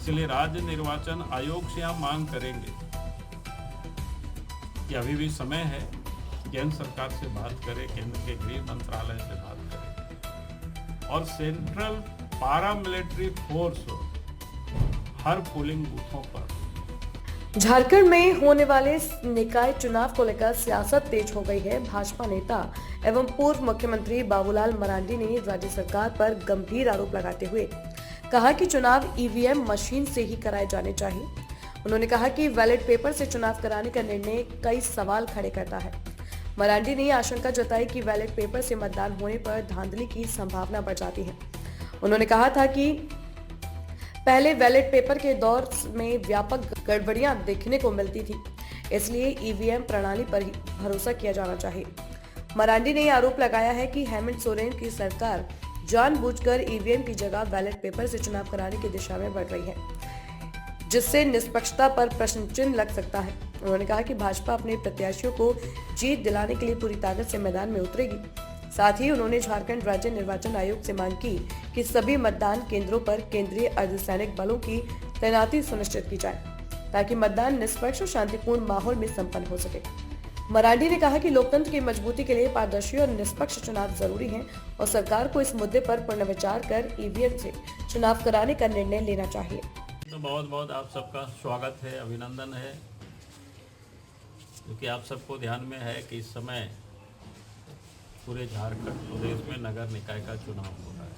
इसलिए राज्य निर्वाचन आयोग से हम मांग करेंगे कि अभी भी समय है, केंद्र सरकार से बात करें, केंद्र के गृह मंत्रालय से बात करें और central paramilitary force her polling बूथों पर। झारखंड में होने वाले निकाय चुनाव को लेकर सियासत तेज हो गई है। भाजपा नेता एवं पूर्व मुख्यमंत्री बाबूलाल मरांडी ने राज्य सरकार पर गंभीर आरोप लगाते हुए कहा कि चुनाव ईवीएम मशीन से ही कराए जाने चाहिए। उन्होंने कहा कि बैलेट पेपर से चुनाव कराने का निर्णय कई सवाल खड़े करता है। मरांडी ने आशंका जताई कि बैलेट पेपर से मतदान होने पर धांधली की संभावना बढ़ जाती है। उन्होंने कहा था कि पहले बैलेट पेपर के दौर में व्यापक गड़बड़ियां देखने को मिलती थी, इसलिए ईवीएम प्रणाली पर ही भरोसा किया जाना चाहिए। मरांडी ने आरोप लगाया है कि हेमंत सोरेन की सरकार जानबूझकर ईवीएम की जगह बैलेट पेपर से चुनाव कराने की दिशा में बढ़ रही है, जिससे निष्पक्षता पर प्रश्न चिन्ह लग सकता है। उन्होंने कहा कि भाजपा अपने प्रत्याशियों को जीत दिलाने के लिए पूरी ताकत से मैदान में उतरेगी। साथ ही उन्होंने झारखंड राज्य निर्वाचन आयोग से मांग की कि सभी मतदान केंद्रों पर केंद्रीय अर्धसैनिक बलों की तैनाती सुनिश्चित की जाए, ताकि मतदान निष्पक्ष और शांतिपूर्ण माहौल में संपन्न हो सके। मरांडी ने कहा कि लोकतंत्र की मजबूती के लिए पारदर्शी और निष्पक्ष चुनाव जरूरी है और सरकार को इस मुद्दे पर पुनर्विचार कर ईवीएम से चुनाव कराने का निर्णय लेना चाहिए। तो बहुत बहुत आप सबका स्वागत है, अभिनंदन है, क्योंकि आप सबको ध्यान में है कि इस समय पूरे झारखंड प्रदेश में नगर निकाय का चुनाव हो रहा है।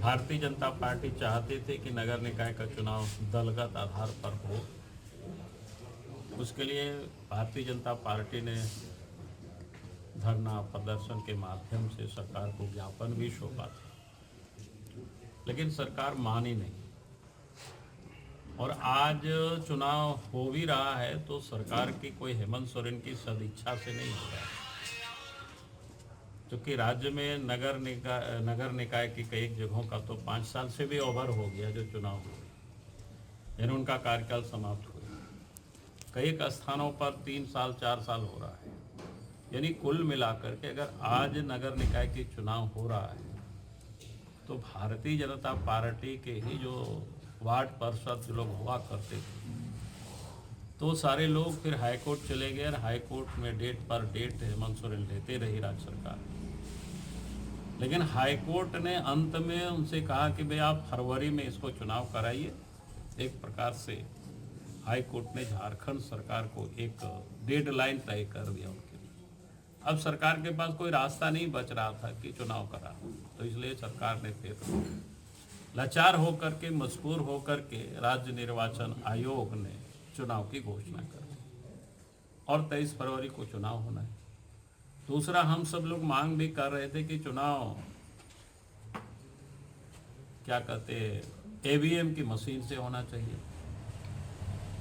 भारतीय जनता पार्टी चाहती थी कि नगर निकाय का चुनाव दलगत आधार पर हो। उसके लिए भारतीय जनता पार्टी ने धरना प्रदर्शन के माध्यम से सरकार को ज्ञापन भी सौंपा था, लेकिन सरकार मानी नहीं। और आज चुनाव हो भी रहा है तो सरकार की कोई हेमंत सोरेन की सदिच्छा से नहीं हो रहा है, क्योंकि राज्य में नगर निकाय की कई जगहों का तो 5 साल से भी ओवर हो गया जो चुनाव हुए, यानी उनका कार्यकाल समाप्त हुआ। कई स्थानों पर 3 साल 4 साल हो रहा है, यानी कुल मिलाकर के अगर आज नगर निकाय की चुनाव हो रहा है तो भारतीय जनता पार्टी के ही जो वार्ड पार्षद लोग हुआ करते थे तो सारे लोग फिर हाईकोर्ट चले गए और हाईकोर्ट में डेट पर डेट हेमंत सोरेन लेते रही राज्य सरकार। लेकिन हाईकोर्ट ने अंत में उनसे कहा कि भाई आप फरवरी में इसको चुनाव कराइए। एक प्रकार से हाईकोर्ट ने झारखंड सरकार को एक डेडलाइन तय कर दिया उनके लिए। अब सरकार के पास कोई रास्ता नहीं बच रहा था कि चुनाव करा, तो इसलिए सरकार ने फिर लाचार होकर के, मजबूर होकर के राज्य निर्वाचन आयोग ने चुनाव की घोषणा कर दी और 23 फरवरी को चुनाव होना है। दूसरा, हम सब लोग मांग भी कर रहे थे कि चुनाव क्या कहते ईवीएम की मशीन से होना चाहिए,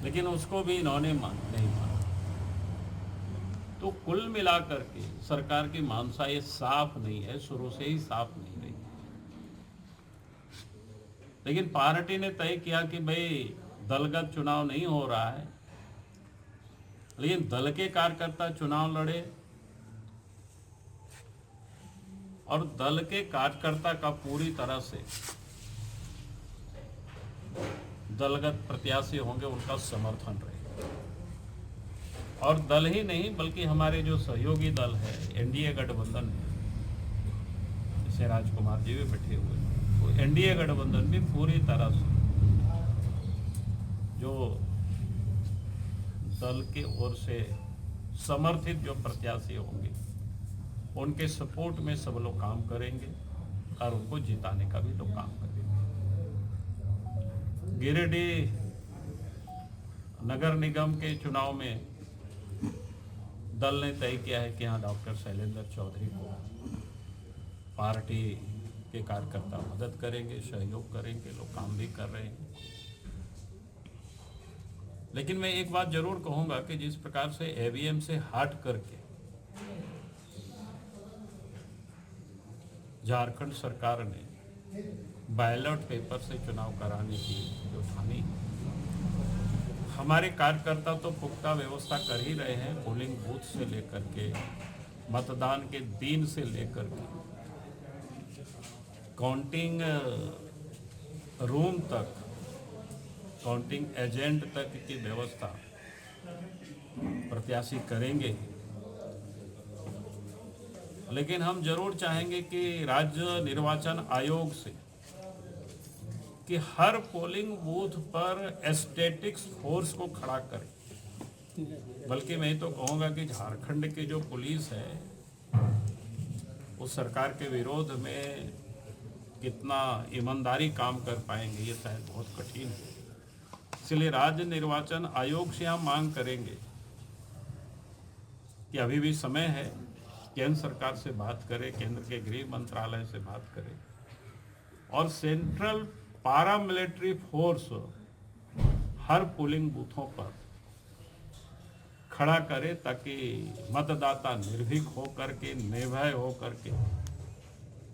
लेकिन उसको भी इन्होंने नहीं माना। तो कुल मिलाकर के सरकार की मानसा ये साफ नहीं है, शुरू से ही साफ नहीं रही। लेकिन पार्टी ने तय किया कि भाई दलगत चुनाव नहीं हो रहा है, लेकिन दल के कार्यकर्ता चुनाव लड़े और दल के कार्यकर्ता का पूरी तरह से दलगत प्रत्याशी होंगे उनका समर्थन रहे। और दल ही नहीं बल्कि हमारे जो सहयोगी दल है, एनडीए गठबंधन है, जैसे राजकुमार जी भी बैठे हुए हैं, तो एनडीए गठबंधन भी पूरी तरह से जो दल की ओर से समर्थित जो प्रत्याशी होंगे उनके सपोर्ट में सब लोग काम करेंगे और उनको जिताने का भी लोग काम करेंगे। गिरिडीह नगर निगम के चुनाव में दल ने तय किया है कि यहाँ डॉक्टर शैलेंद्र चौधरी को पार्टी के कार्यकर्ता मदद करेंगे, सहयोग करेंगे, लोग काम भी कर रहे हैं। लेकिन मैं एक बात जरूर कहूँगा कि जिस प्रकार से ईवीएम से हट करके झारखंड सरकार ने बैलेट पेपर से चुनाव कराने की जो ठानी, हमारे कार्यकर्ता तो पुख्ता व्यवस्था कर ही रहे हैं, पोलिंग बूथ से लेकर के मतदान के दिन से लेकर के काउंटिंग रूम तक, काउंटिंग एजेंट तक की व्यवस्था प्रत्याशी करेंगे। लेकिन हम जरूर चाहेंगे कि राज्य निर्वाचन आयोग से कि हर पोलिंग बूथ पर स्टैटिक्स फोर्स को खड़ा करें। बल्कि मैं तो कहूँगा कि झारखंड की जो पुलिस है उस सरकार के विरोध में कितना ईमानदारी काम कर पाएंगे ये शायद बहुत कठिन है। इसलिए राज्य निर्वाचन आयोग से हम मांग करेंगे कि अभी भी समय है, केंद्र सरकार से बात करें, केंद्र के गृह मंत्रालय से बात करें और central paramilitary force her polling बूथों पर खड़ा करे ताकि मतदाता निर्भीक होकर के, निर्भय होकर के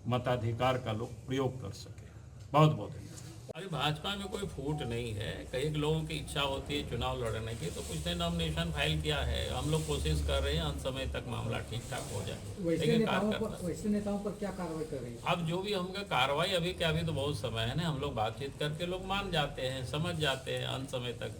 मताधिकार का लोग प्रयोग कर सके। बहुत बहुत धन्यवाद। अरे भाजपा में कोई फूट नहीं है। कई लोगों की इच्छा होती है चुनाव लड़ने की, तो कुछ ने नॉमिनेशन फाइल किया है। हम लोग कोशिश कर रहे हैं अंत समय तक मामला ठीक ठाक हो जाए। वैसे नेताओं पर क्या कार्रवाई कर रही है? अब जो भी हमका कार्रवाई अभी क्या, अभी तो बहुत समय है ना, हम लोग बातचीत करके लोग मान जाते हैं, समझ जाते हैं अंत समय तक।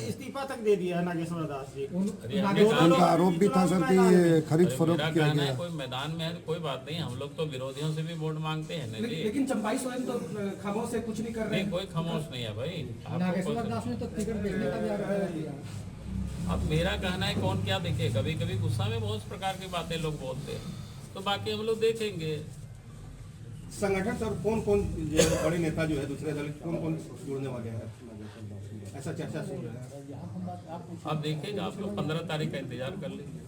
इस्तीफा तक दे दिया नागेश्वर दास जी। उनका आरोप भी था सर कि खरीद फरोख्त किया गया। कोई मैदान में है कोई बात नहीं, हम लोग तो विरोधियों से भी वोट मांगते हैं ना जी। लेकिन चंपाई सोरेन तो खामोश से कुछ नहीं कर रहे हैं। नहीं, कोई खामोश नहीं है भाई। नागेश्वर दास ने तो टिकट बेचने का भी आरोप लगा दिया। अब मेरा कहना है कौन क्या देखे, कभी कभी गुस्सा में बहुत प्रकार की बातें लोग बोलते हैं, तो बाकी हम लोग देखेंगे। संगठन सर कौन कौन बड़े नेता जो है दूसरे दल कौन कौन जुड़ने वाले हैं, ऐसा चर्चा सुन रहे हैं। अब देखेंगे, आप लोग 15 तारीख का इंतजार कर लेंगे।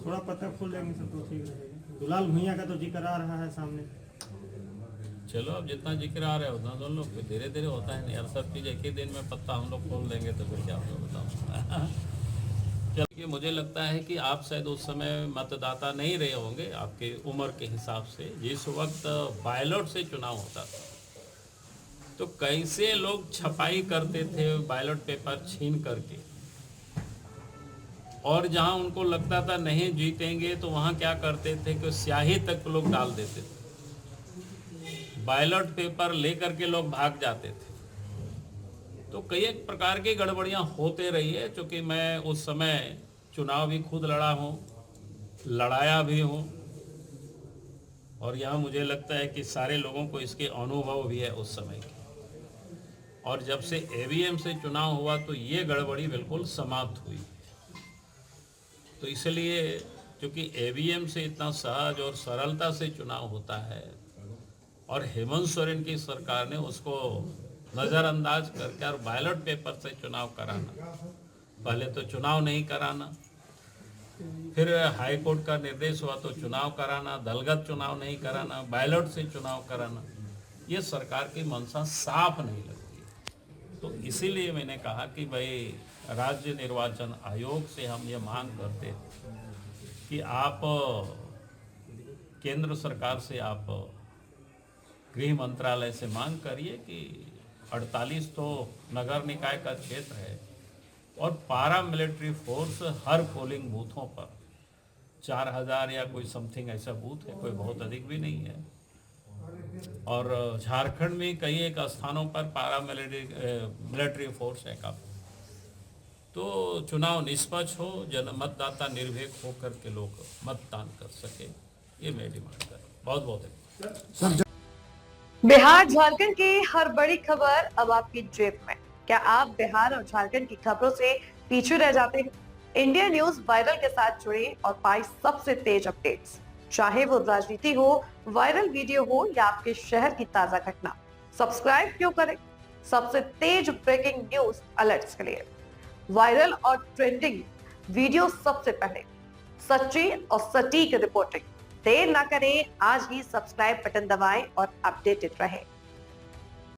थोड़ा पत्ता खोल जाएंगे सब तो ठीक रहेगा। दुलाल भुइयां का तो जिक्र आ रहा है सामने। चलो अब जितना जिक्र आ रहा है उतना दोनों लोग धीरे धीरे होता है। नहीं यार, सब चीज़ एक ही दिन में पत्ता हम लोग खोल देंगे तो फिर क्या होगा बताओ। चलिए, मुझे लगता है कि आप शायद उस समय मतदाता नहीं रहे होंगे आपके उम्र के हिसाब से। जिस वक्त बैलेट से चुनाव होता था तो कैसे लोग छपाई करते थे बैलेट पेपर छीन करके, और जहां उनको लगता था नहीं जीतेंगे तो वहां क्या करते थे कि स्याही तक लोग डाल देते थे, बैलेट पेपर लेकर के लोग भाग जाते थे। तो कई एक प्रकार की गड़बड़ियां होते रही है। चूँकि मैं उस समय चुनाव भी खुद लड़ा हूँ, लड़ाया भी हूँ, और यहाँ मुझे लगता है कि सारे लोगों को इसके अनुभव भी है उस समय की। और जब से ईवीएम से चुनाव हुआ तो ये गड़बड़ी बिल्कुल समाप्त हुई। तो इसलिए क्योंकि ईवीएम से इतना सहज और सरलता से चुनाव होता है और हेमंत सोरेन की सरकार ने उसको नज़रअंदाज करके और बैलेट पेपर से चुनाव कराना, पहले तो चुनाव नहीं कराना, फिर हाई कोर्ट का निर्देश हुआ तो चुनाव कराना, दलगत चुनाव नहीं कराना, बैलेट से चुनाव कराना, ये सरकार की मंशा साफ नहीं लगती। तो इसीलिए मैंने कहा कि भाई राज्य निर्वाचन आयोग से हम ये मांग करते हैं कि आप केंद्र सरकार से, आप गृह मंत्रालय से मांग करिए कि 48 तो नगर निकाय का क्षेत्र है और पारा मिलिट्री फोर्स हर पोलिंग बूथों पर 4000 या कोई समथिंग ऐसा बूथ है, कोई बहुत अधिक भी नहीं है। और झारखंड में कई एक स्थानों पर पारा मिलिट्री फोर्स है काफी। तो चुनाव निष्पक्ष हो, मतदाता निर्भीक होकर के लोग मतदान कर सके, ये मैं डिमांड कर रहा हूँ। बहुत बहुत बिहार झारखंड की हर बड़ी खबर अब आपकी जेब में। क्या आप बिहार और झारखंड की खबरों से पीछे रह जाते हैं? इंडिया न्यूज वायरल के साथ जुड़े और पाए सबसे तेज अपडेट्स, चाहे वो राजनीति हो, वायरल वीडियो हो या आपके शहर की ताजा घटना। सब्सक्राइब क्यों करें? सबसे तेज ब्रेकिंग न्यूज अलर्ट्स के लिए, वायरल और ट्रेंडिंग वीडियो सबसे पहले, सच्ची और सटीक रिपोर्टिंग। देर ना करें, आज ही सब्सक्राइब बटन दबाएं और अपडेटेड रहें।